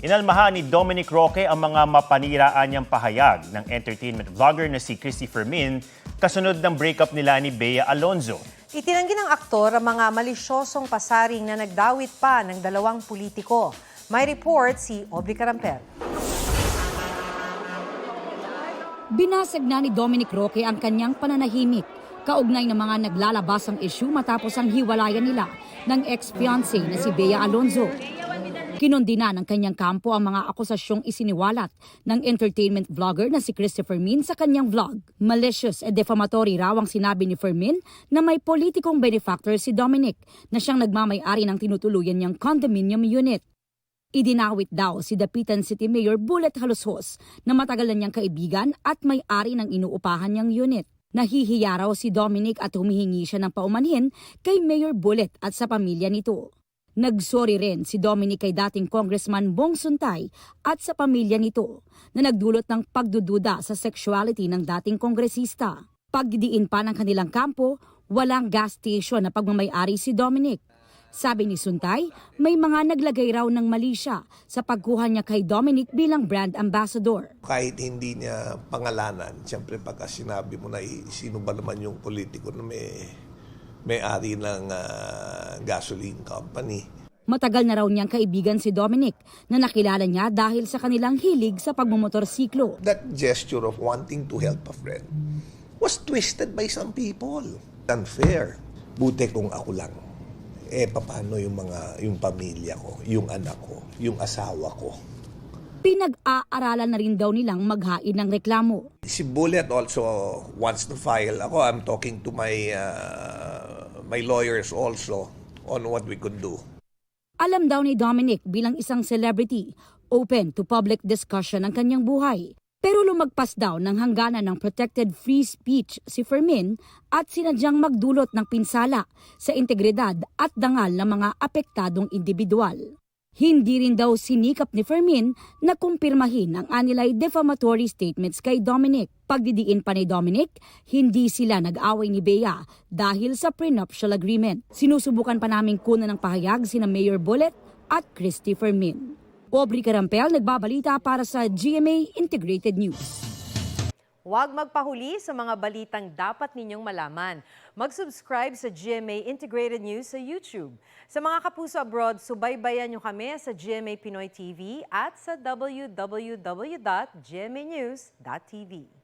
Inalmahan ni Dominic Roque ang mga mapaniraan niyang pahayag ng entertainment vlogger na si Christy Fermin kasunod ng breakup nila ni Bea Alonzo. Itinanggi ng aktor ang mga malisyosong pasaring na nagdawit pa ng dalawang politiko. May report si Aubrey Caramper. Binasag na ni Dominic Roque ang kanyang pananahimik kaugnay ng mga naglalabasang issue matapos ang hiwalayan nila ng ex-fiancé na si Bea Alonzo. Kinondina ng kanyang kampo ang mga akusasyong isiniwalat ng entertainment vlogger na si Christy Fermin sa kanyang vlog. Malicious and defamatory raw ang sinabi ni Fermin na may politikong benefactor si Dominic na siyang nagmamay-ari ng tinutuluyan niyang condominium unit. Idinawit daw si Dapitan City Mayor Bullet Halushos na matagal na niyang kaibigan at may-ari ng inuupahan niyang unit. Nahihiya raw si Dominic at humihingi siya ng paumanhin kay Mayor Bullet at sa pamilya nito. Nagsorry rin si Dominic kay dating Congressman Bong Suntay at sa pamilya nito na nagdulot ng pagdududa sa sexuality ng dating kongresista. Pagdidiin pa ng kanilang kampo, walang gas station na pagmamay-ari si Dominic. Sabi ni Suntay, may mga naglagay raw ng mali siya sa pagkuha niya kay Dominic bilang brand ambassador. Kahit hindi niya pangalanan, siyempre pagka sinabi mo na sino ba naman yung politiko na may-ari ng gasoline company. Matagal na raw niyang kaibigan si Dominic na nakilala niya dahil sa kanilang hilig sa pagmumotorsiklo. That gesture of wanting to help a friend was twisted by some people. Unfair. Buti kung ako lang. Paano yung pamilya ko, yung anak ko, yung asawa ko? Pinag-aaralan na rin daw nilang maghain ng reklamo. Si Bullet also wants to file. Ako, I'm talking to my lawyers also on what we could do. Alam daw ni Dominic bilang isang celebrity, open to public discussion ang kanyang buhay. Pero lumagpas daw ng hangganan ng protected free speech si Fermin at sinadyang magdulot ng pinsala sa integridad at dangal ng mga apektadong individual. Hindi rin daw sinikap ni Fermin na kumpirmahin ang anilay defamatory statements kay Dominic. Pagdidiin pa ni Dominic, hindi sila nag-away ni Bea dahil sa prenuptial agreement. Sinusubukan pa naming kunan ng pahayag sina Mayor Bullet at Christy Fermin. Aubrey Carampel, nagbabalita para sa GMA Integrated News. Huwag magpahuli sa mga balitang dapat ninyong malaman. Mag-subscribe sa GMA Integrated News sa YouTube. Sa mga kapuso abroad, subaybayan nyo kami sa GMA Pinoy TV at sa www.gmanews.tv.